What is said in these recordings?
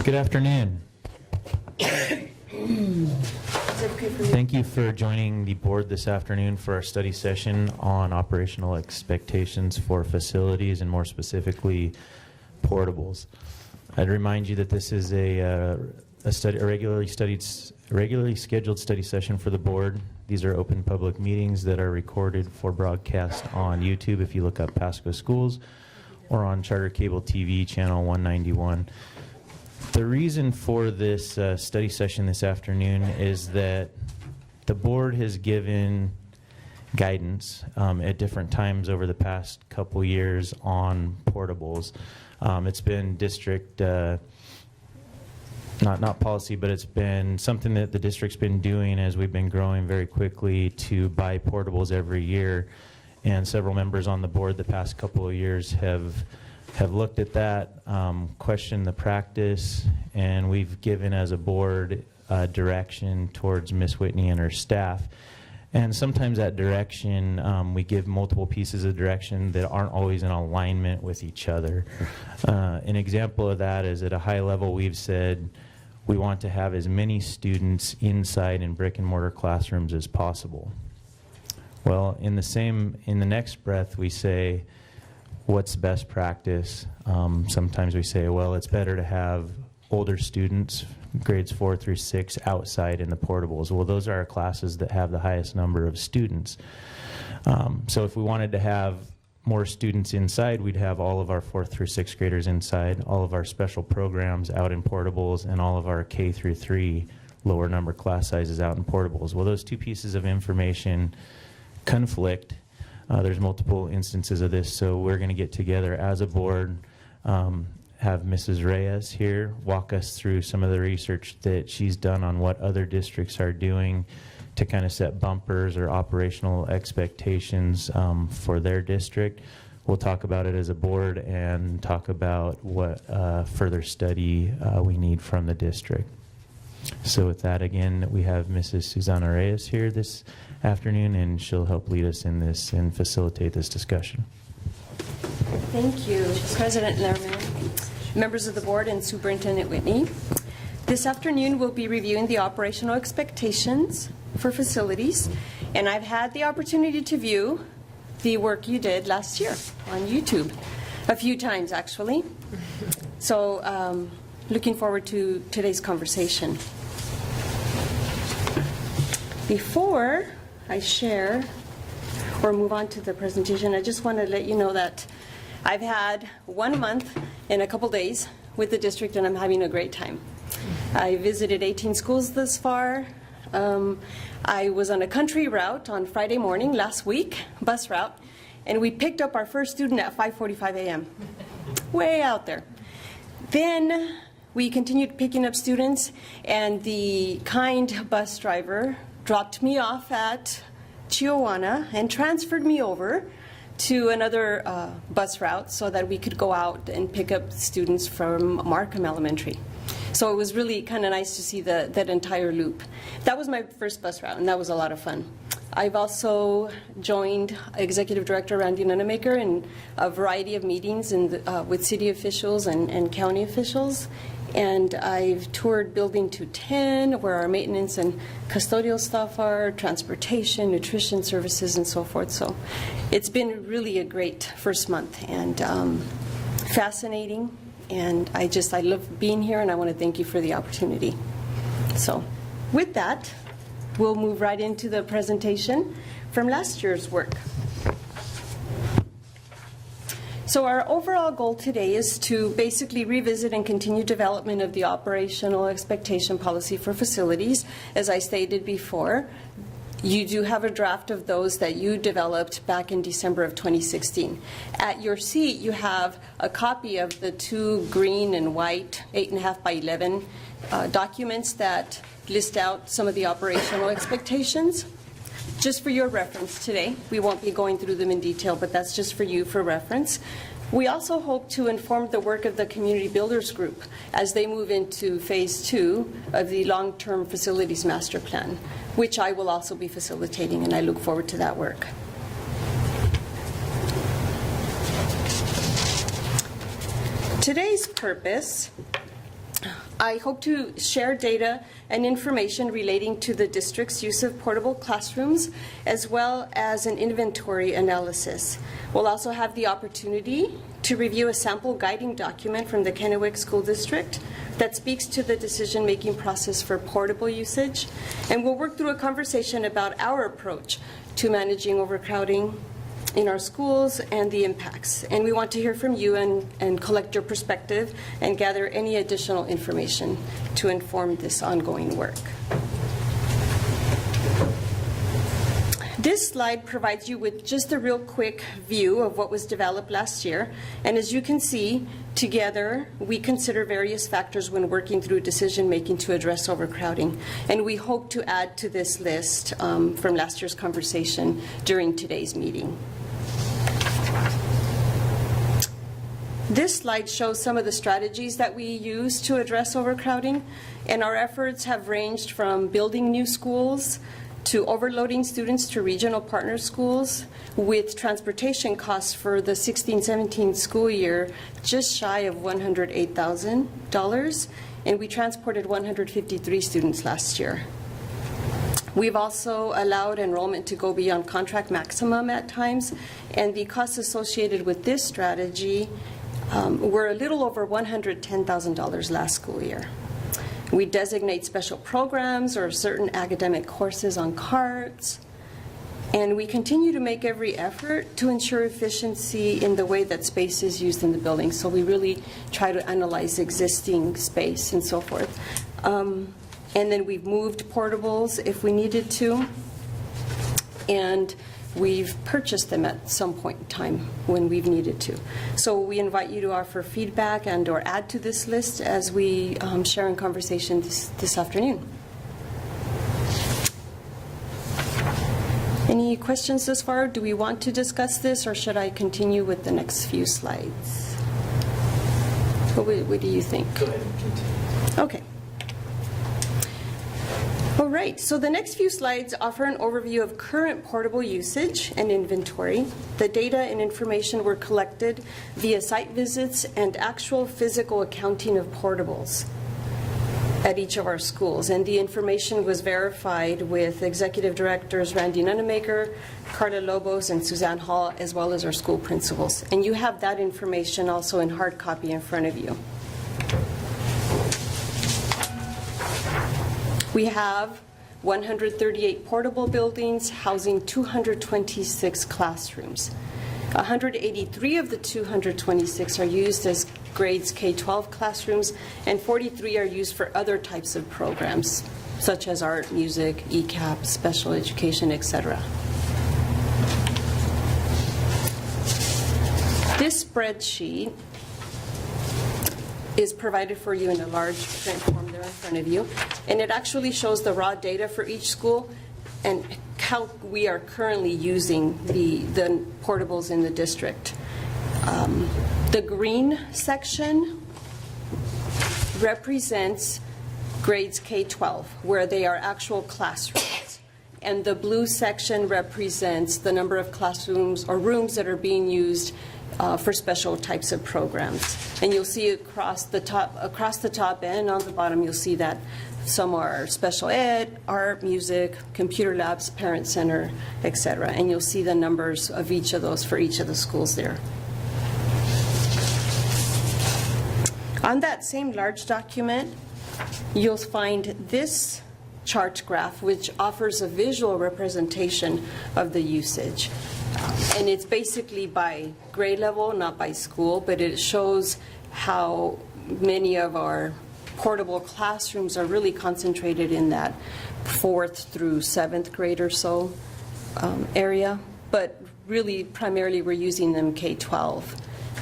Good afternoon. Thank you for joining the board this afternoon for our study session on operational expectations for facilities and more specifically portables. I'd remind you that this is a regularly scheduled study session for the board. These are open public meetings that are recorded for broadcast on YouTube if you look up Pasco Schools, or on Charter Cable TV channel 191. The reason for this study session this afternoon is that the board has given guidance at different times over the past couple years on portables. It's been district, not policy, but it's been something that the district's been doing as we've been growing very quickly to buy portables every year. And several members on the board the past couple of years have looked at that, questioned the practice, and we've given as a board direction towards Ms. Whitney and her staff. And sometimes that direction, we give multiple pieces of direction that aren't always in alignment with each other. An example of that is at a high level we've said we want to have as many students inside in brick and mortar classrooms as possible. Well, in the next breath we say, what's best practice? Sometimes we say, well, it's better to have older students, grades 4 through 6, outside in the portables. Well, those are our classes that have the highest number of students. So if we wanted to have more students inside, we'd have all of our 4th through 6th graders inside, all of our special programs out in portables, and all of our K through 3 lower number class sizes out in portables. Well, those two pieces of information conflict. There's multiple instances of this, so we're going to get together as a board, have Mrs. Reyes here walk us through some of the research that she's done on what other districts are doing to kind of set bumpers or operational expectations for their district. We'll talk about it as a board and talk about what further study we need from the district. So with that, again, we have Mrs. Susana Reyes here this afternoon, and she'll help lead us in this and facilitate this discussion. Thank you, President Lerman, members of the board, and Superintendent Whitney. This afternoon we'll be reviewing the operational expectations for facilities, and I've had the opportunity to view the work you did last year on YouTube, a few times actually. So looking forward to today's conversation. Before I share or move on to the presentation, I just want to let you know that I've had 1 month and a couple days with the district, and I'm having a great time. I visited 18 schools thus far. I was on a country route on Friday morning last week, bus route, and we picked up our first student at 5:45 a.m. way out there. Then we continued picking up students, and the kind bus driver dropped me off at Chihuahua and transferred me over to another bus route so that we could go out and pick up students from Markham Elementary. So it was really kind of nice to see that entire loop. That was my first bus route, and that was a lot of fun. I've also joined Executive Director Randy Nunemaker in a variety of meetings with city officials and county officials. And I've toured Building 210, where our maintenance and custodial staff are, transportation, nutrition services, and so forth. So it's been really a great first month and fascinating. And I love being here, and I want to thank you for the opportunity. So with that, we'll move right into the presentation from last year's work. So our overall goal today is to basically revisit and continue development of the operational expectation policy for facilities. As I stated before, you do have a draft of those that you developed back in December of 2016. At your seat, you have a copy of the 2 green and white 8.5 by 11 documents that list out some of the operational expectations. Just for your reference today, we won't be going through them in detail, but that's just for you for reference. We also hope to inform the work of the Community Builders Group as they move into phase 2 of the long-term facilities master plan, which I will also be facilitating, and I look forward to that work. Today's purpose I hope to share data and information relating to the district's use of portable classrooms, as well as an inventory analysis. We'll also have the opportunity to review a sample guiding document from the Kennewick School District that speaks to the decision-making process for portable usage, and we'll work through a conversation about our approach to managing overcrowding in our schools and the impacts. And we want to hear from you and collect your perspective and gather any additional information to inform this ongoing work. This slide provides you with just a real quick view of what was developed last year. And as you can see, together, we consider various factors when working through decision-making to address overcrowding. And we hope to add to this list from last year's conversation during today's meeting. This slide shows some of the strategies that we use to address overcrowding. And our efforts have ranged from building new schools to overloading students to regional partner schools, with transportation costs for the 16-17 school year just shy of $108,000, and we transported 153 students last year. We've also allowed enrollment to go beyond contract maximum at times, and the costs associated with this strategy were a little over $110,000 last school year. We designate special programs or certain academic courses on carts, and we continue to make every effort to ensure efficiency in the way that space is used in the building. So we really try to analyze existing space and so forth. And then we've moved portables if we needed to, and we've purchased them at some point in time when we've needed to. So we invite you to offer feedback and or add to this list as we share in conversation this afternoon. Any questions thus far? Do we want to discuss this, or should I continue with the next few slides? What do you think? Go ahead and continue. Okay. All right, so the next few slides offer an overview of current portable usage and inventory. The data and information were collected via site visits and actual physical accounting of portables at each of our schools. And the information was verified with Executive Directors Randy Nunemaker, Carla Lobos, and Suzanne Hall, as well as our school principals. And you have that information also in hard copy in front of you. We have 138 portable buildings housing 226 classrooms. 183 of the 226 are used as grades K-12 classrooms, and 43 are used for other types of programs, such as art, music, ECAP, special education, etc. This spreadsheet is provided for you in a large print form there in front of you, and it actually shows the raw data for each school and how we are currently using the portables in the district. The green section represents grades K-12, where they are actual classrooms, and the blue section represents the number of classrooms or rooms that are being used for special types of programs. And you'll see across the top and on the bottom, you'll see that some are special ed, art, music, computer labs, parent center, etc. And you'll see the numbers of each of those for each of the schools there. On that same large document, you'll find this chart graph, which offers a visual representation of the usage. And it's basically by grade level, not by school, but it shows how many of our portable classrooms are really concentrated in that 4th through 7th grade or so area. But really, primarily, we're using them K-12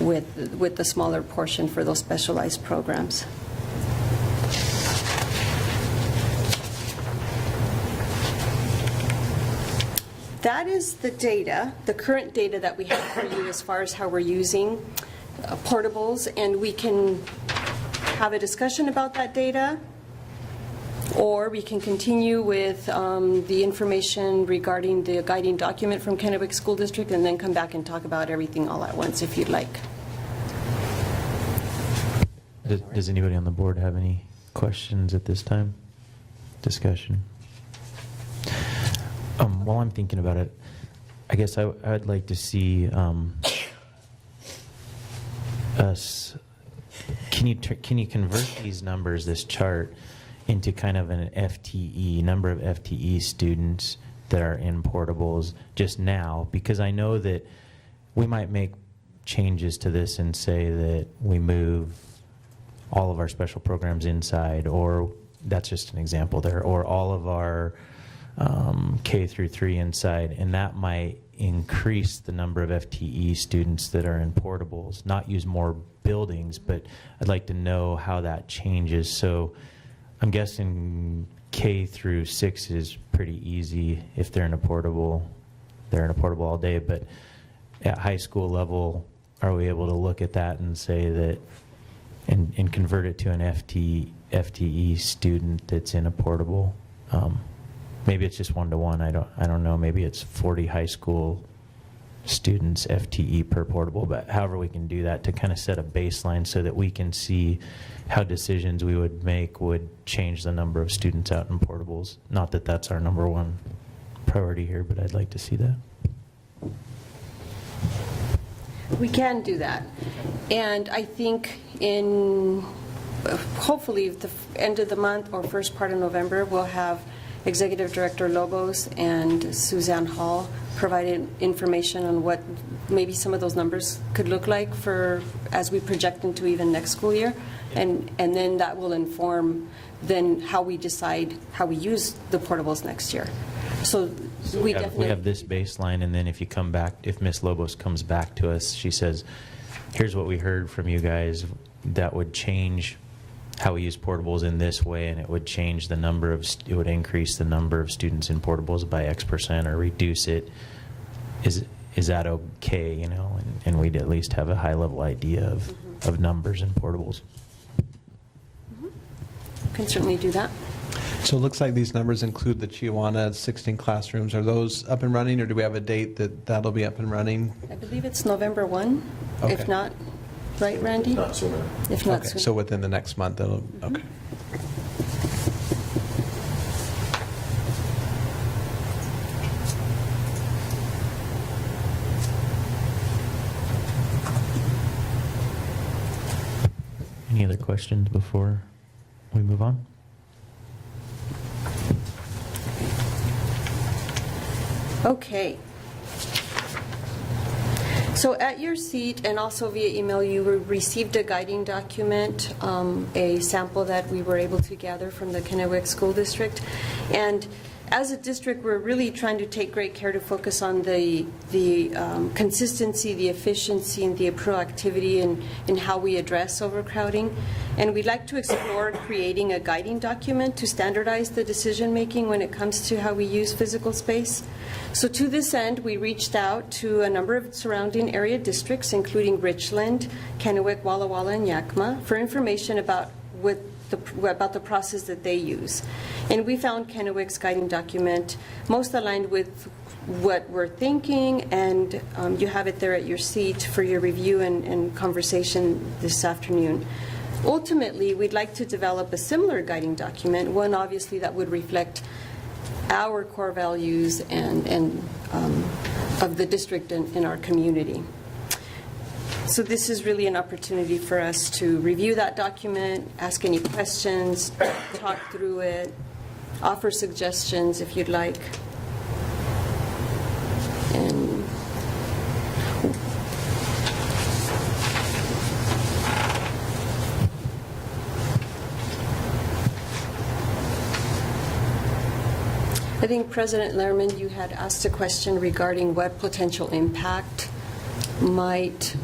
with the smaller portion for those specialized programs. That is the data, the current data that we have for you as far as how we're using portables, and we can have a discussion about that data, or we can continue with the information regarding the guiding document from Kennewick School District and then come back and talk about everything all at once if you'd like. Does anybody on the board have any Questions at this time? Discussion? While I'm thinking about it, I guess I'd like to see us, can you convert these numbers, this chart, into kind of an FTE, number of FTE students that are in portables just now? Because I know that we might make changes to this and say that we move all of our special programs inside, or that's just an example there, or all of our K through 3 inside, and that might increase the number of FTE students that are in portables, not use more buildings, but I'd like to know how that changes. So I'm guessing K through 6 is pretty easy. If they're in a portable, they're in a portable all day, but at high school level, are we able to look at that and say that, and convert it to an FTE student that's in a portable? Maybe it's just 1-to-1. I don't know. Maybe it's 40 high school students FTE per portable. But however we can do that to kind of set a baseline so that we can see how decisions we would make would change the number of students out in portables. Not that that's our number one priority here, but I'd like to see that. We can do that. And I think in, hopefully, the end of the month or first part of November, we'll have Executive Director Lobos and Suzanne Hall provided information on what maybe some of those numbers could look like for as we project into even next school year. And then that will inform then how we decide how we use the portables next year. So we definitely have this baseline, and then if you come back, if Ms. Lobos comes back to us, she says, here's what we heard from you guys, that would change how we use portables in this way, and it would change the number of, it would increase the number of students in portables by X% or reduce it. Is that okay, you know? And we'd at least have a high level idea of numbers in portables. can certainly do that. So it looks like these numbers include the Chihuahua 16 classrooms. Are those up and running, or do we have a date that that'll be up and running? I believe it's November 1, Okay. if not, right, Randy? Not sooner. If not Okay, sooner. so within the next month, it'll, okay. Any other questions before we move on? Okay. So at your seat and also via email, you received a guiding document, a sample that we were able to gather from the Kennewick School District. And as a district, we're really trying to take great care to focus on the consistency, the efficiency, and the proactivity in how we address overcrowding. And we'd like to explore creating a guiding document to standardize the decision-making when it comes to how we use physical space. So to this end, we reached out to a number of surrounding area districts, including Richland, Kennewick, Walla Walla, and Yakima, for information about the process that they use. And we found Kennewick's guiding document most aligned with what we're thinking, and you have it there at your seat for your review and conversation this afternoon. Ultimately, we'd like to develop a similar guiding document, one obviously that would reflect our core values and of the district and in our community. So this is really an opportunity for us to review that document, ask any questions, talk through it, offer suggestions if you'd like. And I think, President Lehrman, you had asked a question regarding what potential impact might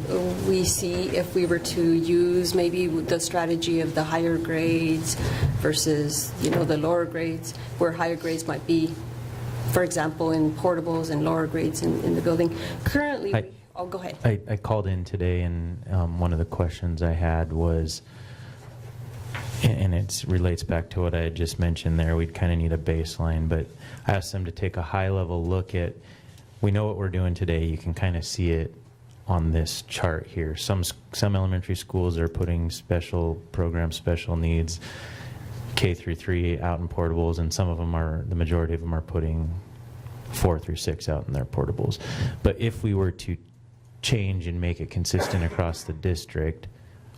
we see if we were to use maybe the strategy of the higher grades versus, the lower grades, where higher grades might be, for example, in portables and lower grades in the building. Currently, go ahead. I called in today, and one of the questions I had was, and it relates back to what I had just mentioned there, we'd kind of need a baseline, but I asked them to take a high-level look at, we know what we're doing today, you can kind of see it on this chart here. Some elementary schools are putting special programs, special needs. K through 3 out in portables, and some of them are, the majority of them are putting 4 through 6 out in their portables. But if we were to change and make it consistent across the district,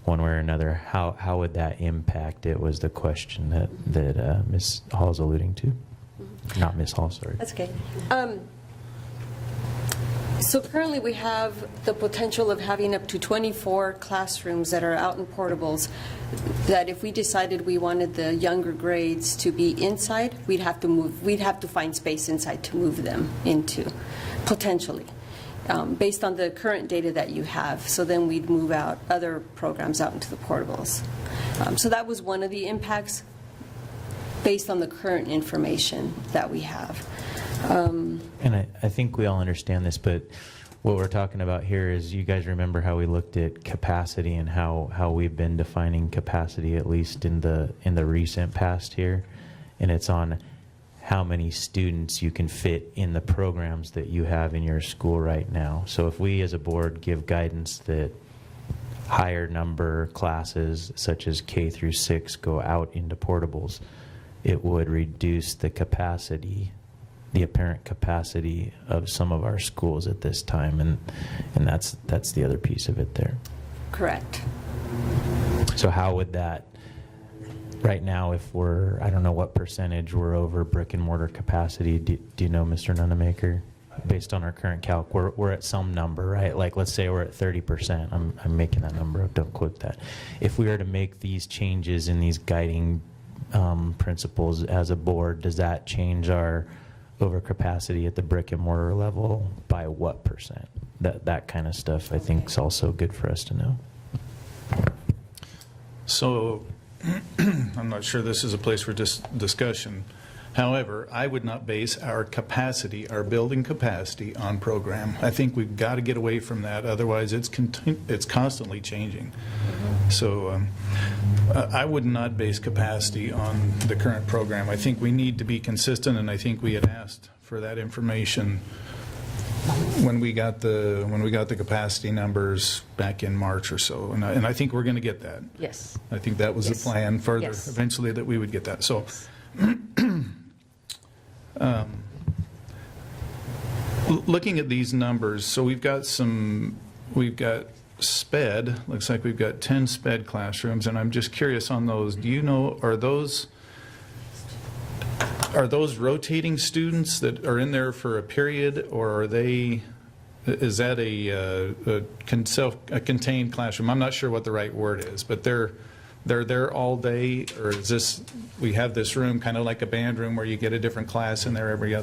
one way or another, how would that impact it, was the question that Ms. Hall's alluding to. Not Ms. Hall, sorry. That's okay. So currently we have the potential of having up to 24 classrooms that are out in portables, that if we decided we wanted the younger grades to be inside, we'd have to find space inside to move them into, potentially, based on the current data that you have. So then we'd move out other programs out into the portables. So that was one of the impacts based on the current information that we have. And I think we all understand this, but what we're talking about here is, you guys remember how we looked at capacity and how we've been defining capacity, at least in the recent past here, and it's on how many students you can fit in the programs that you have in your school right now. So if we as a board give guidance that higher number classes such as K through 6 go out into portables, it would reduce the capacity, the apparent capacity of some of our schools at this time, and that's the other piece of it there. Correct. So how would that, right now, if we're, I don't know what percentage we're over brick and mortar capacity, do you know, Mr. Nunemaker? Based on our current calc, we're at some number, right? Like, let's say we're at 30%. I'm making that number up, don't quote that. If we were to make these changes in these guiding principles as a board, does that change our overcapacity at the brick and mortar level by what percent? That kind of stuff I think is also good for us to know. So I'm not sure this is a place for discussion. However, I would not base our capacity, our building capacity, on program. I think we've got to get away from that. Otherwise, it's constantly changing. So I would not base capacity on the current program. I think we need to be consistent, and I think we had asked for that information when we got the capacity numbers back in March or so, and I think we're going to get that. Yes. I think that was Yes. the plan further, Yes. eventually, that we would get that. So looking at these numbers, so we've got SPED, looks like we've got 10 SPED classrooms, and I'm just curious on those. Do you know, are those rotating students that are in there for a period, or is that a contained classroom? I'm not sure what the right word is, but they're there all day, or is this, we have this room kind of like a band room where you get a different class in there every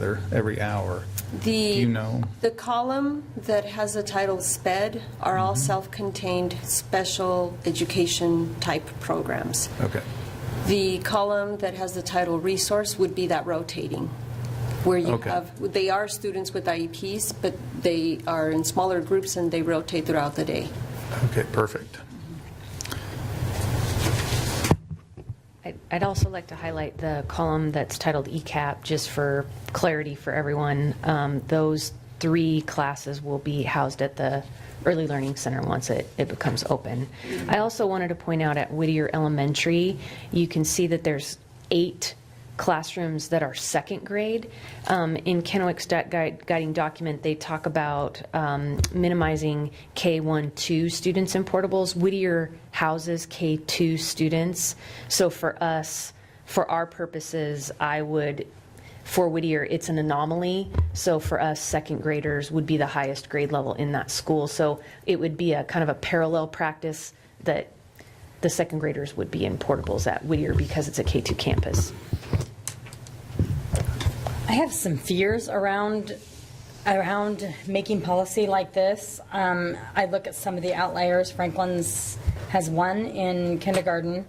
hour? Do you know? The column that has the title SPED are all self-contained special education type programs. Okay. The column that has the title resource would be that rotating, where you Okay. have, they are students with IEPs, but they are in smaller groups and they rotate throughout the day. Okay, perfect. I'd also like to highlight the column that's titled ECAP, just for clarity for everyone. Those 3 classes will be housed at the Early Learning Center once it becomes open. I also wanted to point out at Whittier Elementary, you can see that there's 8 classrooms that are second grade. In Kennewick's guiding document, they talk about minimizing K1-2 students in portables. Whittier houses K2 students. So for us, for our purposes, for Whittier, it's an anomaly. So for us, second graders would be the highest grade level in that school. So it would be a kind of a parallel practice that the second graders would be in portables at Whittier because it's a K2 campus. I have some fears around making policy like this. I look at some of the outliers. Franklin's has 1 in kindergarten,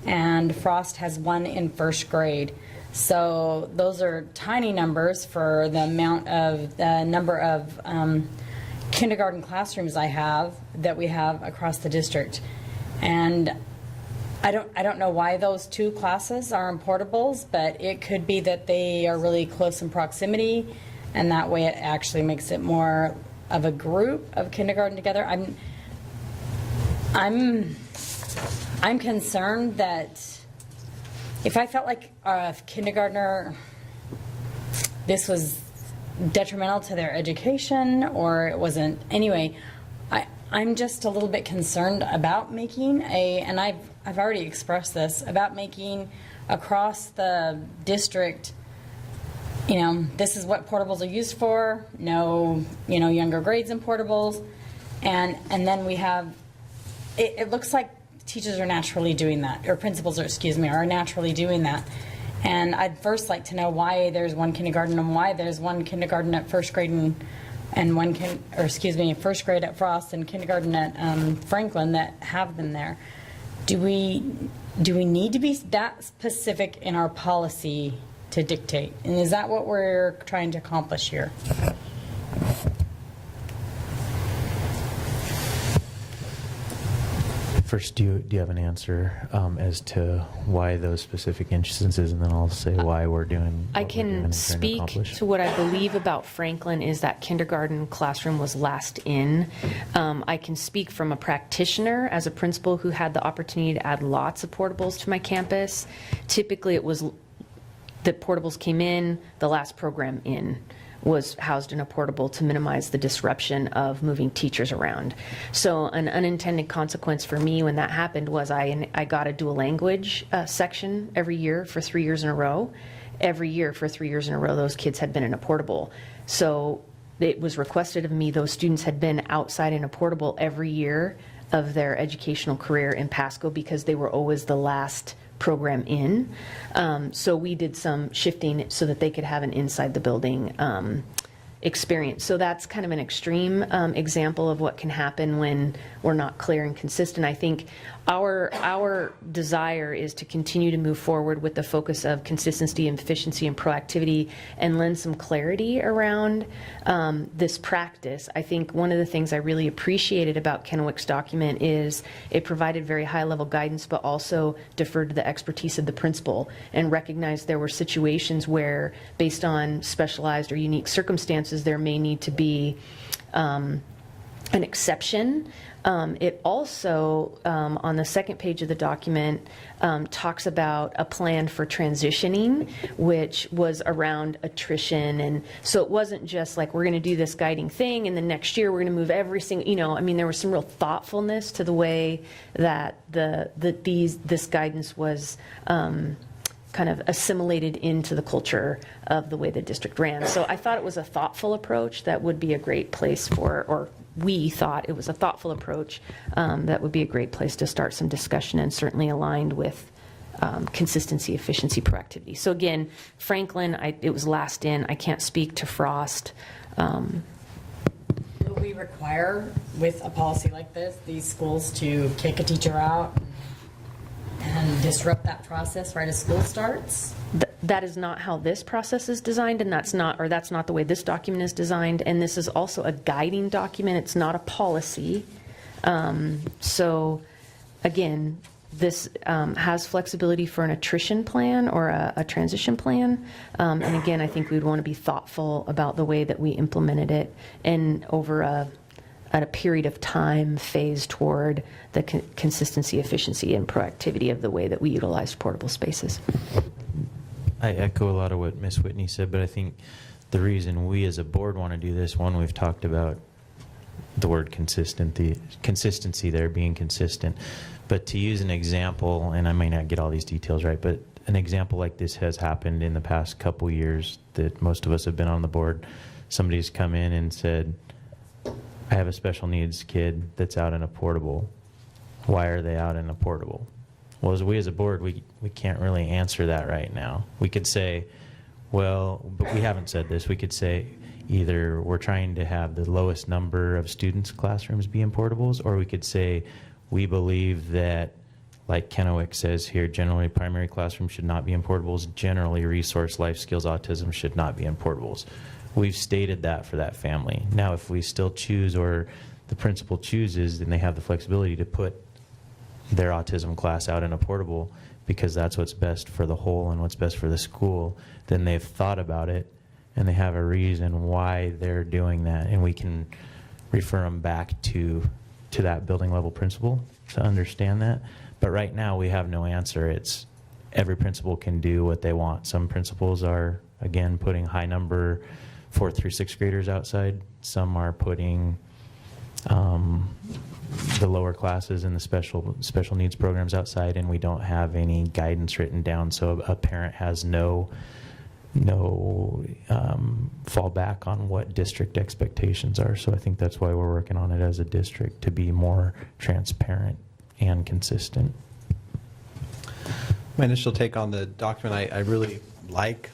and Frost has 1 in first grade. So those are tiny numbers for the number of kindergarten classrooms that we have across the district. And I don't know why those 2 classes are in portables, but it could be that they are really close in proximity, and that way it actually makes it more of a group of kindergarten together. I'm concerned that if I felt like a kindergartner, this was detrimental to their education, or it wasn't, anyway, I'm just a little bit concerned about making and I've already expressed this, about making across the district, this is what portables are used for, no, younger grades in portables, and then we have, it looks like teachers are naturally doing that, or principals are naturally doing that. And I'd first like to know why there's one kindergarten and why there's one kindergarten at first grade first grade at Frost and kindergarten at Franklin that have them there. Do we need to be that specific in our policy to dictate? And is that what we're trying to accomplish here? First, do you have an answer as to why those specific instances, and then I'll say why we're doing I what we're doing can and trying to speak accomplish? to what I believe about Franklin is that kindergarten classroom was last in. I can speak from a practitioner as a principal who had the opportunity to add lots of portables to my campus. Typically, it was that portables came in, the last program in was housed in a portable to minimize the disruption of moving teachers around. So an unintended consequence for me when that happened was I got a dual language section every year for 3 years in a row. Every year for 3 years in a row, those kids had been in a portable. So it was requested of me, those students had been outside in a portable every year of their educational career in Pasco because they were always the last program in. So we did some shifting so that they could have an inside the building experience. So that's kind of an extreme example of what can happen when we're not clear and consistent. I think our desire is to continue to move forward with the focus of consistency and efficiency and proactivity and lend some clarity around this practice. I think one of the things I really appreciated about Kennewick's document is it provided very high level guidance but also deferred to the expertise of the principal and recognized there were situations where based on specialized or unique circumstances there may need to be an exception. It also, on the second page of the document, talks about a plan for transitioning, which was around attrition. And so it wasn't just like, we're going to do this guiding thing, and then next year we're going to move every single, there was some real thoughtfulness to the way that this guidance was kind of assimilated into the culture of the way the district ran. So I thought it was a thoughtful approach that would be a great place for, or we thought it was a thoughtful approach that would be a great place to start some discussion and certainly aligned with consistency, efficiency, proactivity. So again, Franklin, it was last in. I can't speak to Frost. Will we require, with a policy like this, these schools to kick a teacher out and disrupt that process right as school starts? That is not how this process is designed, and that's not the way this document is designed, and this is also a guiding document. It's not a policy. So again, this has flexibility for an attrition plan or a transition plan, and again, I think we'd want to be thoughtful about the way that we implemented it and over at a period of time phase toward the consistency, efficiency, and proactivity of the way that we utilize portable spaces. I echo a lot of what Ms. Whitney said, but I think the reason we as a board want to do this, one, we've talked about the word consistency there, being consistent. But to use an example, and I may not get all these details right, but an example like this has happened in the past couple years that most of us have been on the board. Somebody's come in and said, I have a special needs kid that's out in a portable. Why are they out in a portable? Well, as we as a board, we can't really answer that right now. We could say, well, but we haven't said this. We could say either we're trying to have the lowest number of students' classrooms be in portables, or we could say we believe that, like Kennewick says here, generally primary classrooms should not be in portables. Generally resource life skills autism should not be in portables. We've stated that for that family. Now, if we still choose, or the principal chooses, then they have the flexibility to put their autism class out in a portable because that's what's best for the whole and what's best for the school. Then they've thought about it and they have a reason why they're doing that, and we can refer them back to that building level principal to understand that. But right now we have no answer. It's every principal can do what they want. Some principals are, again, putting high number 4th through 6th graders outside. Some are putting the lower classes in the special needs programs outside, and we don't have any guidance written down, so a parent has no fallback on what district expectations are. So I think that's why we're working on it as a district, to be more transparent and consistent. My initial take on the document, I really like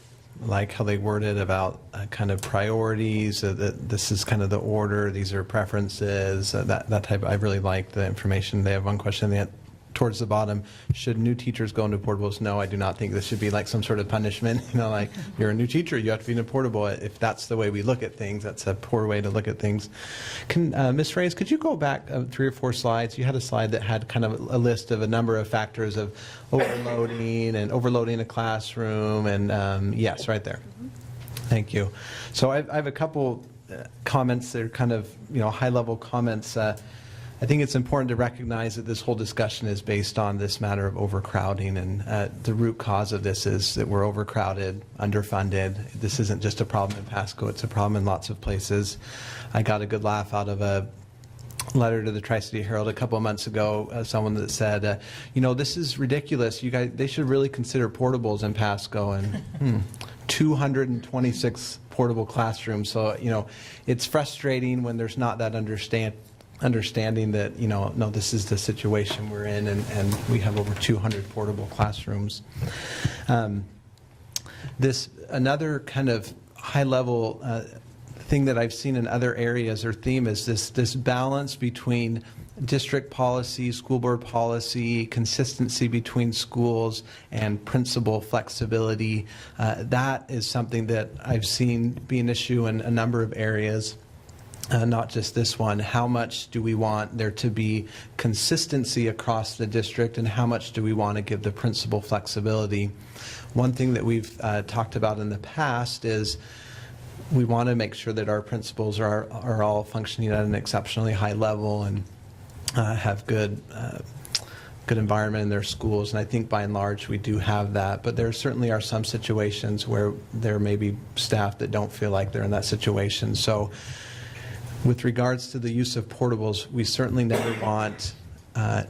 how they worded about kind of priorities, that this is kind of the order, these are preferences, that type. I really like the information. They have one question towards the bottom: should new teachers go into portables? No, I do not think this should be like some sort of punishment. Like, you're a new teacher, you have to be in a portable. If that's the way we look at things, that's a poor way to look at things. Ms. Reyes, could you go back 3 or 4 slides? You had a slide that had kind of a list of a number of factors of overloading a classroom, and yes, right there. Thank you. So I have a couple comments that are kind of high-level comments. I think it's important to recognize that this whole discussion is based on this matter of overcrowding, and the root cause of this is that we're overcrowded, underfunded. This isn't just a problem in Pasco, it's a problem in lots of places. I got a good laugh out of a letter to the Tri-City Herald a couple of months ago, someone that said, this is ridiculous. You guys, they should really consider portables in Pasco, and 226 portable classrooms. So, it's frustrating when there's not that understanding that, no, this is the situation we're in, and we have over 200 portable classrooms. Another kind of high-level thing that I've seen in other areas or theme is this balance between district policy, school board policy, consistency between schools, and principal flexibility. That is something that I've seen be an issue in a number of areas. Not just this one. How much do we want there to be consistency across the district, and how much do we want to give the principal flexibility? One thing that we've talked about in the past is we want to make sure that our principals are all functioning at an exceptionally high level and have good environment in their schools, and I think by and large we do have that, but there certainly are some situations where there may be staff that don't feel like they're in that situation. So with regards to the use of portables, we certainly never want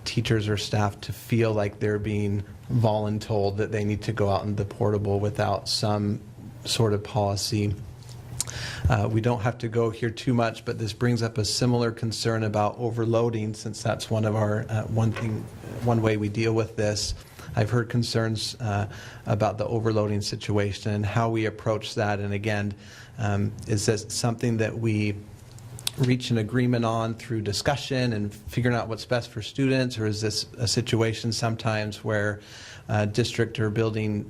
teachers or staff to feel like they're being voluntold that they need to go out in the portable without some sort of policy. We don't have to go here too much, but this brings up a similar concern about overloading, since that's one of our one way we deal with this. I've heard concerns about the overloading situation and how we approach that. And again, is this something that we reach an agreement on through discussion and figuring out what's best for students, or is this a situation sometimes where district or building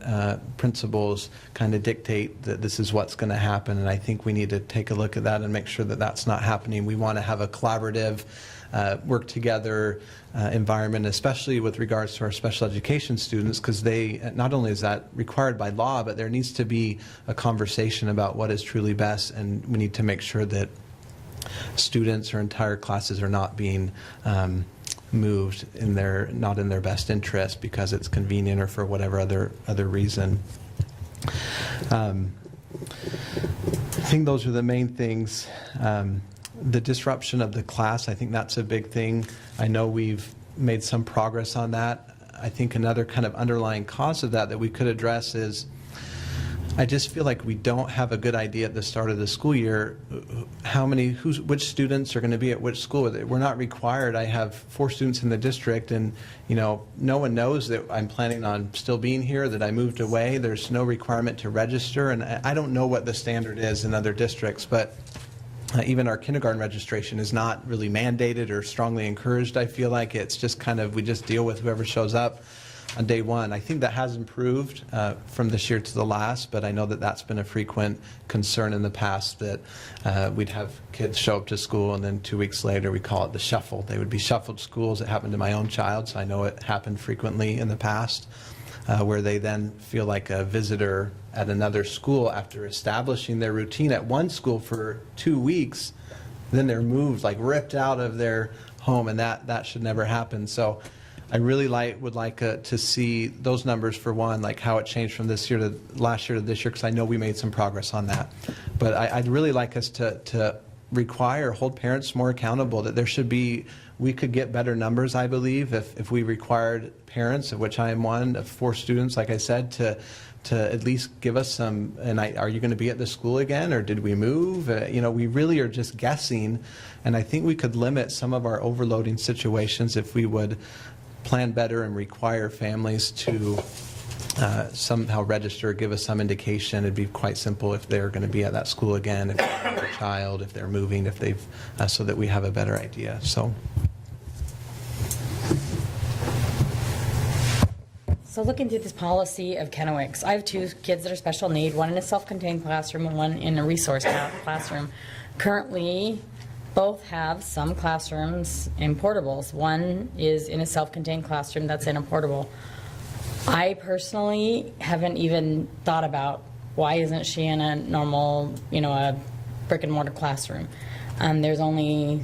principals kind of dictate that this is what's going to happen? And I think we need to take a look at that and make sure that that's not happening. We want to have a collaborative, work together environment, especially with regards to our special education students, because they, not only is that required by law, but there needs to be a conversation about what is truly best, and we need to make sure that students or entire classes are not being moved not in their best interest because it's convenient or for whatever other reason. I think those are the main things. The disruption of the class, I think that's a big thing. I know we've made some progress on that. I think another kind of underlying cause of that we could address is, I just feel like we don't have a good idea at the start of the school year which students are going to be at which school. We're not required. I have 4 students in the district, and no one knows that I'm planning on still being here, that I moved away. There's no requirement to register, and I don't know what the standard is in other districts, but even our kindergarten registration is not really mandated or strongly encouraged. I feel like it's just kind of, we just deal with whoever shows up on day one. I think that has improved from this year to the last, but I know that that's been a frequent concern in the past, that we'd have kids show up to school and then 2 weeks later we call it the shuffle. They would be shuffled schools. It happened to my own child, so I know it happened frequently in the past, where they then feel like a visitor at another school after establishing their routine at one school for 2 weeks. Then they're moved, like ripped out of their home, and that should never happen. So I really would like to see those numbers, for one, like how it changed from this year to last year to this year, because I know we made some progress on that. But I'd really like us to hold parents more accountable, that there should be, we could get better numbers, I believe, if we required parents, of which I am one, of 4 students, like I said, to at least give us some, are you going to be at the school again, or did we move? We really are just guessing, and I think we could limit some of our overloading situations if we would plan better and require families to somehow register, give us some indication. It'd be quite simple if they're going to be at that school again, if they have a child, if they're moving, if they've, so that we have a better idea. So looking through this policy of Kennewick's, I have 2 kids that are special need, one in a self-contained classroom and one in a resource classroom. Currently, both have some classrooms in portables. One is in a self-contained classroom that's in a portable. I personally haven't even thought about why isn't she in a normal, a brick and mortar classroom. There's only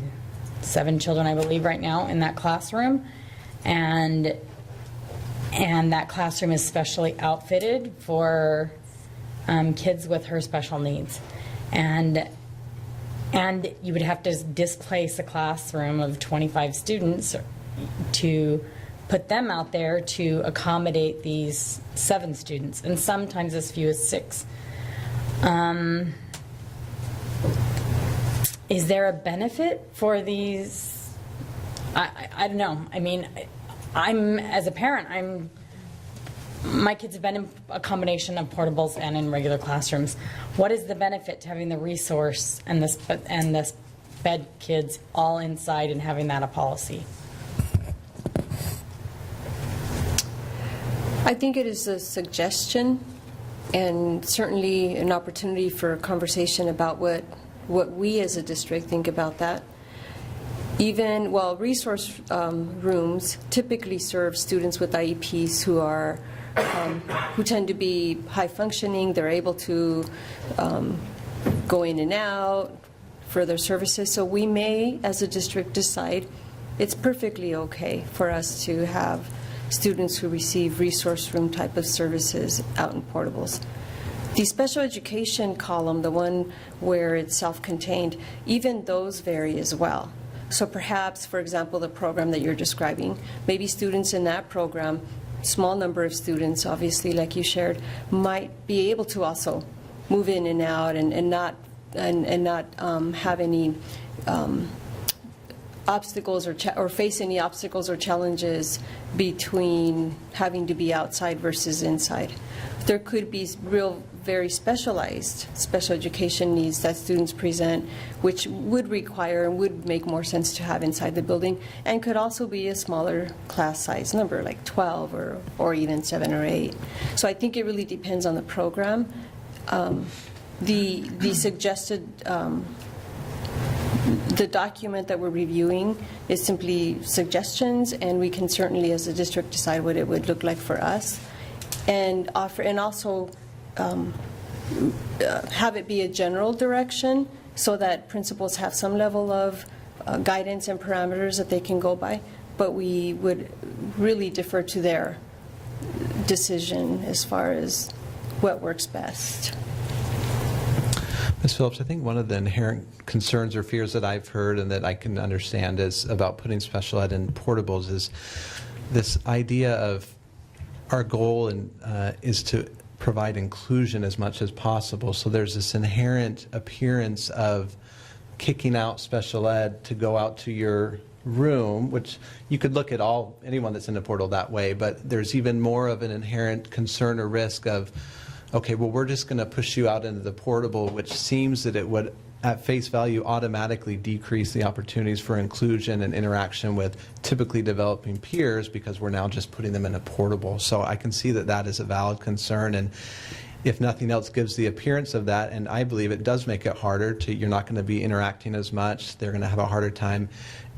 7 children, I believe, right now in that classroom, and that classroom is specially outfitted for kids with her special needs. And you would have to displace a classroom of 25 students to put them out there to accommodate these 7 students, and sometimes as few as 6. Is there a benefit for these? I don't know. I mean, as a parent, my kids have been in a combination of portables and in regular classrooms. What is the benefit to having the resource and the bed kids all inside and having that a policy? I think it is a suggestion and certainly an opportunity for a conversation about what we as a district think about that. Even, resource rooms typically serve students with IEPs who tend to be high functioning. They're able to go in and out for their services. So we may, as a district, decide it's perfectly okay for us to have students who receive resource room type of services out in portables. The special education column, the one where it's self-contained, even those vary as well. So perhaps, for example, the program that you're describing, maybe students in that program, small number of students, obviously, like you shared, might be able to also move in and out and not have any obstacles or face any obstacles or challenges between having to be outside versus inside. There could be very specialized special education needs that students present, which would require and would make more sense to have inside the building, and could also be a smaller class size number, like 12 or even 7 or 8. So I think it really depends on the program. The suggested the document that we're reviewing is simply suggestions, and we can certainly, as a district, decide what it would look like for us, and also have it be a general direction so that principals have some level of guidance and parameters that they can go by, but we would really defer to their decision as far as what works best. Ms. Phillips, I think one of the inherent concerns or fears that I've heard and that I can understand is about putting special ed in portables is this idea of our goal is to provide inclusion as much as possible. So there's this inherent appearance of kicking out special ed to go out to your room, which you could look at anyone that's in a portal that way, but there's even more of an inherent concern or risk of, okay, well, we're just going to push you out into the portable, which seems that it would, at face value, automatically decrease the opportunities for inclusion and interaction with typically developing peers because we're now just putting them in a portable. So I can see that that is a valid concern, and if nothing else gives the appearance of that, and I believe it does make it harder you're not going to be interacting as much. They're going to have a harder time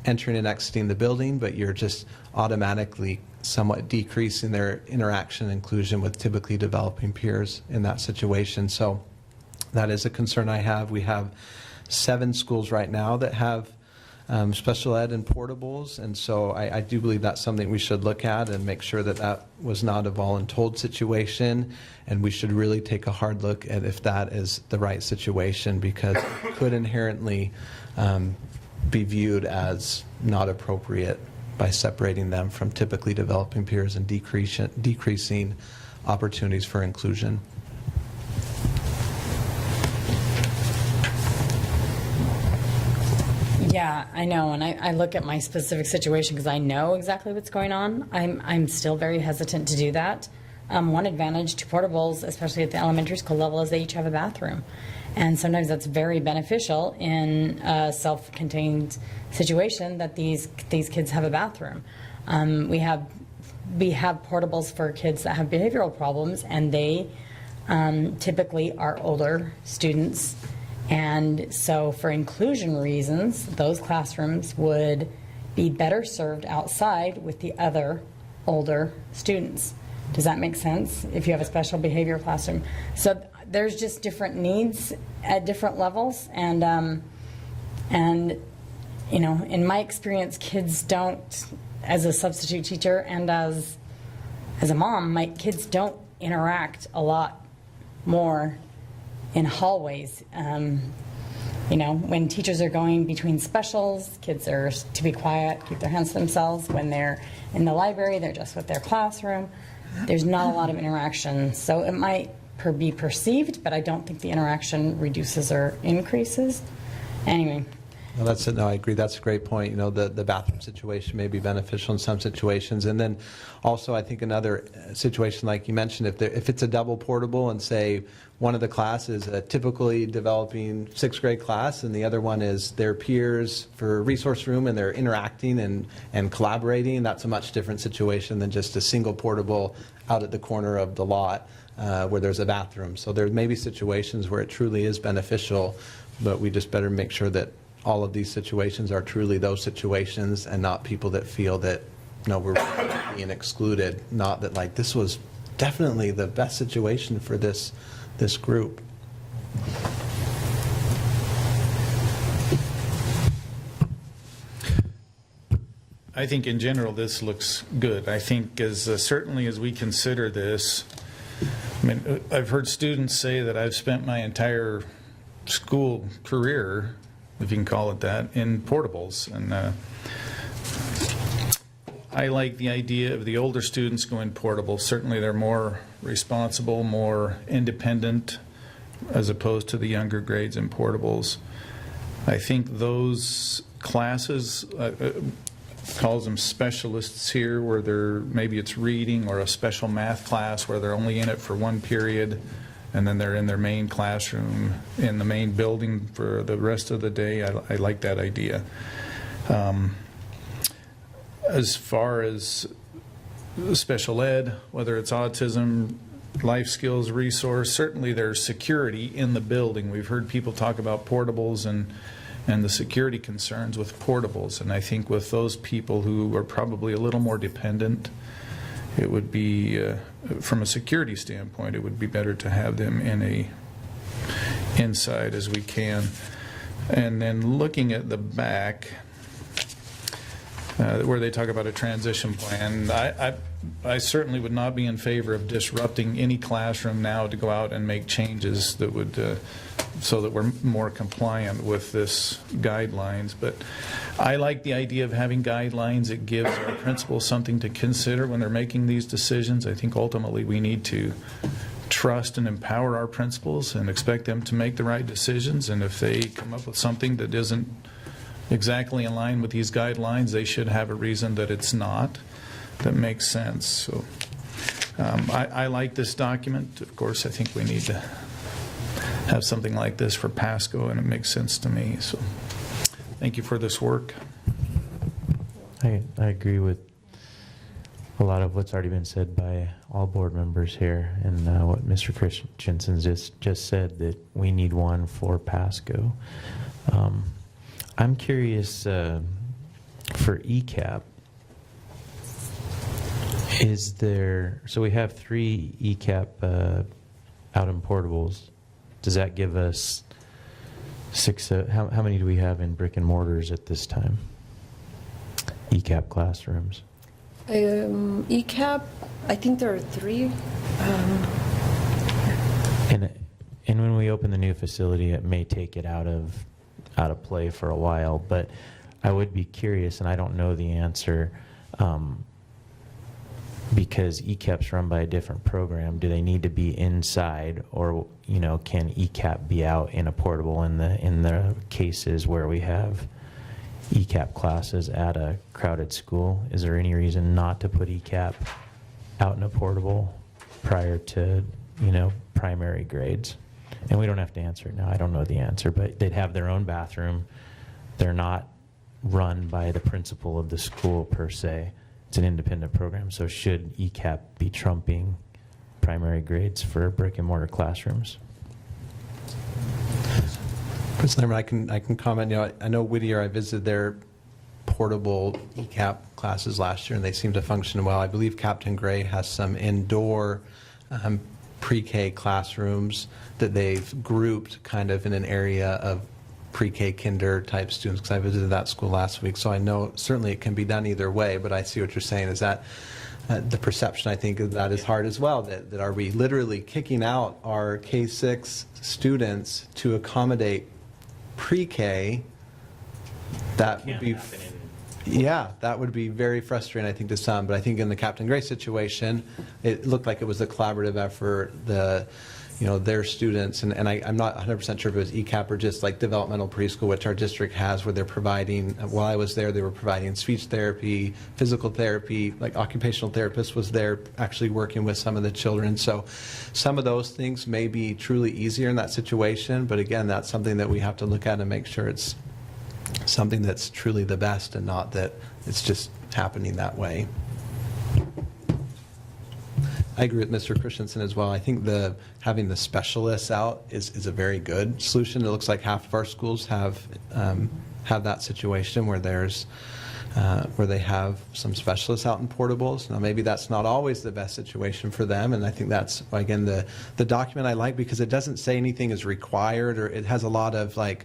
entering and exiting the building, but you're just automatically somewhat decreasing their interaction and inclusion with typically developing peers in that situation. So that is a concern I have. We have 7 schools right now that have special ed and portables, and so I do believe that's something we should look at and make sure that that was not a voluntold situation, and we should really take a hard look at if that is the right situation, because it could inherently be viewed as not appropriate by separating them from typically developing peers and decreasing opportunities for inclusion. Yeah, I know, and I look at my specific situation because I know exactly what's going on. I'm still very hesitant to do that. One advantage to portables, especially at the elementary school level, is they each have a bathroom. And sometimes that's very beneficial in a self-contained situation that these kids have a bathroom. We have portables for kids that have behavioral problems, and they typically are older students. And so for inclusion reasons, those classrooms would be better served outside with the other older students. Does that make sense? If you have a special behavior classroom. So there's just different needs at different levels. And you know, in my experience, kids don't, as a substitute teacher and as a mom, my kids don't interact a lot more in hallways. You know, when teachers are going between specials, kids are to be quiet, keep their hands to themselves. When they're in the library, they're just with their classroom. There's not a lot of interaction. So it might be perceived, but I don't think the interaction reduces or increases. Anyway. Well, that's it. No, I agree. That's a great point. You know, the bathroom situation may be beneficial in some situations. And then also, I think another situation, like you mentioned, if it's a double portable and say one of the classes is a typically developing 6th grade class and the other one is their peers for a resource room and they're interacting and collaborating, that's a much different situation than just a single portable out at the corner of the lot where there's a bathroom. So there may be situations where it truly is beneficial, but we just better make sure that all of these situations are truly those situations and not people that feel that, no, we're being excluded. Not that, like, this was definitely the best situation for this group. I think in general this looks good. I think as certainly as we consider this, I mean, I've heard students say that I've spent my entire school career, if you can call it that, in portables. And I like the idea of the older students going portable. Certainly they're more responsible, more independent, as opposed to the younger grades in portables. I think those classes, calls them specialists here, where maybe it's reading or a special math class where they're only in it for one period, and then they're in their main classroom in the main building for the rest of the day. I like that idea. As far as special ed, whether it's autism, life skills resource, certainly there's security in the building. We've heard people talk about portables and the security concerns with portables. And I think with those people who are probably a little more dependent, it would be, from a security standpoint, it would be better to have them inside as we can. And then looking at the back, where they talk about a transition plan, I certainly would not be in favor of disrupting any classroom now to go out and make changes that would, so that we're more compliant with this guidelines. But I like the idea of having guidelines. It gives our principals something to consider when they're making these decisions. I think ultimately we need to trust and empower our principals and expect them to make the right decisions. And if they come up with something that isn't exactly in line with these guidelines, they should have a reason that it's not. That makes sense. So I like this document. Of course, I think we need to have something like this for Pasco, and it makes sense to me. So thank you for this work. I agree with a lot of what's already been said by all board members here, and what Mr. Christensen just said, that we need one for Pasco. I'm curious, for ECAP, is there, so we have 3 ECAP out in portables. Does that give us How many do we have in brick and mortars at this time? ECAP classrooms. ECAP, I think there are 3. And when we open the new facility, it may take it out of play for a while, but I would be curious, and I don't know the answer, because ECAP's run by a different program. Do they need to be inside, or can ECAP be out in a portable in the cases where we have ECAP classes at a crowded school? Is there any reason not to put ECAP out in a portable prior to primary grades? And we don't have to answer it now. I don't know the answer, but they'd have their own bathroom. They're not run by the principal of the school per se. It's an independent program. So should ECAP be trumping primary grades for brick and mortar classrooms? President Lerman, I can comment. I know Whittier, I visited their portable ECAP classes last year, and they seem to function well. I believe Captain Gray has some indoor pre-K classrooms that they've grouped kind of in an area of pre-K kinder type students, because I visited that school last week. So I know certainly it can be done either way, but I see what you're saying is that the perception, I think, of that is hard as well, that are we literally kicking out our K-6 students to accommodate pre-K? That would be, yeah, that would be very frustrating, I think, to some. But I think in the Captain Gray situation, it looked like it was a collaborative effort. Their students, and I'm not 100% sure if it was ECAP or just like developmental preschool, which our district has, where they're providing, while I was there, they were providing speech therapy, physical therapy, like occupational therapist was there actually working with some of the children. So some of those things may be truly easier in that situation, but again, that's something that we have to look at and make sure it's something that's truly the best and not that it's just happening that way. I agree with Mr. Christensen as well. I think having the specialists out is a very good solution. It looks like half of our schools have that situation where where they have some specialists out in portables. Now maybe that's not always the best situation for them, and I think that's, again, the document I like, because it doesn't say anything is required, or it has a lot of like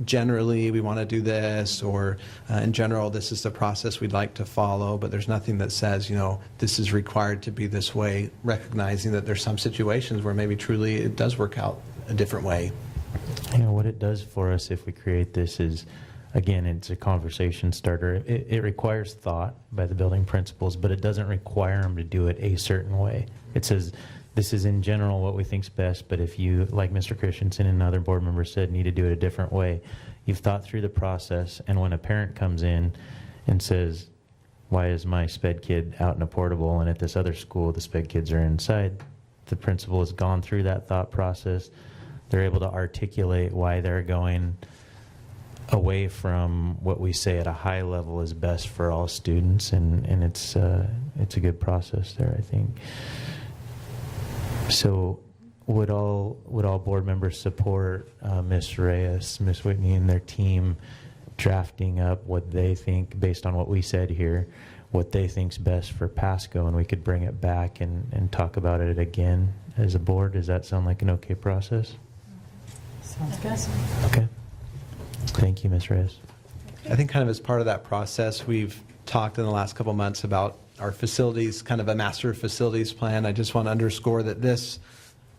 generally we want to do this, or in general this is the process we'd like to follow, but there's nothing that says this is required to be this way, recognizing that there's some situations where maybe truly it does work out a different way. What it does for us if we create this is, again, it's a conversation starter. It requires thought by the building principals, but it doesn't require them to do it a certain way. It says, this is in general what we think's best, but if you, like Mr. Christensen and other board members said, need to do it a different way, you've thought through the process, and when a parent comes in and says, why is my sped kid out in a portable and at this other school the sped kids are inside, the principal has gone through that thought process. They're able to articulate why they're going away from what we say at a high level is best for all students, and it's a good process there, I think. So would all board members support Ms. Reyes, Ms. Whitney, and their team drafting up what they think, based on what we said here, what they think's best for Pasco, and we could bring it back and talk about it again as a board? Does that sound like an okay process? Sounds good. Okay. Thank you, Ms. Reyes. I think kind of as part of that process, we've talked in the last couple months about our facilities, kind of a master facilities plan. I just want to underscore that this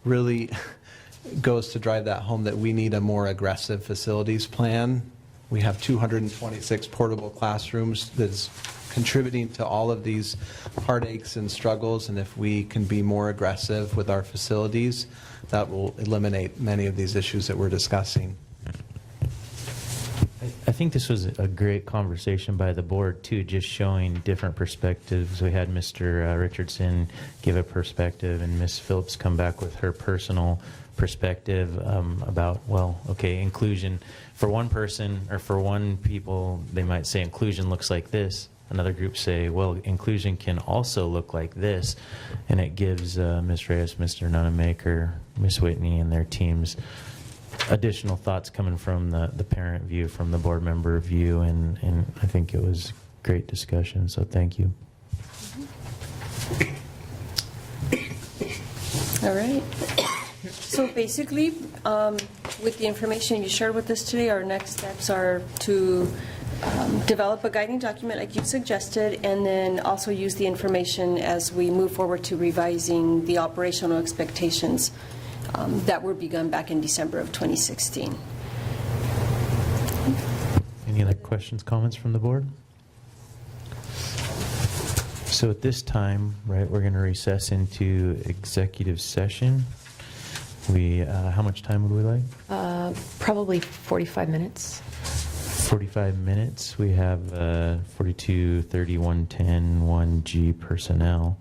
really goes to drive that home, that we need a more aggressive facilities plan. We have 226 portable classrooms that's contributing to all of these heartaches and struggles, and if we can be more aggressive with our facilities, that will eliminate many of these issues that we're discussing. I think this was a great conversation by the board, too, just showing different perspectives. We had Mr. Richardson give a perspective, and Ms. Phillips come back with her personal perspective about, well, okay, inclusion. For one person, or for one people, they might say inclusion looks like this. Another group say, well, inclusion can also look like this. And it gives Ms. Reyes, Mr. Nunemaker, Ms. Whitney, and their teams additional thoughts coming from the parent view, from the board member view, and I think it was great discussion, so thank you. All right. So basically, with the information you shared with us today, our next steps are to develop a guiding document like you've suggested, and then also use the information as we move forward to revising the operational expectations that were begun back in December of 2016. Any other questions, comments from the board? So at this time, right, we're going to recess into executive session. How much time would we like? Probably 45 minutes. 45 minutes. We have 42, 30, 110, 1G personnel.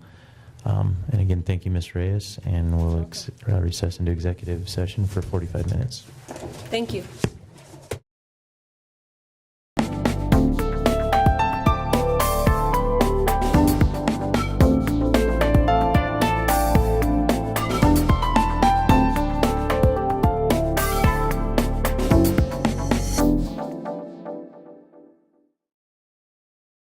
And again, thank you, Ms. Reyes, and we'll recess into executive session for 45 minutes. Thank you.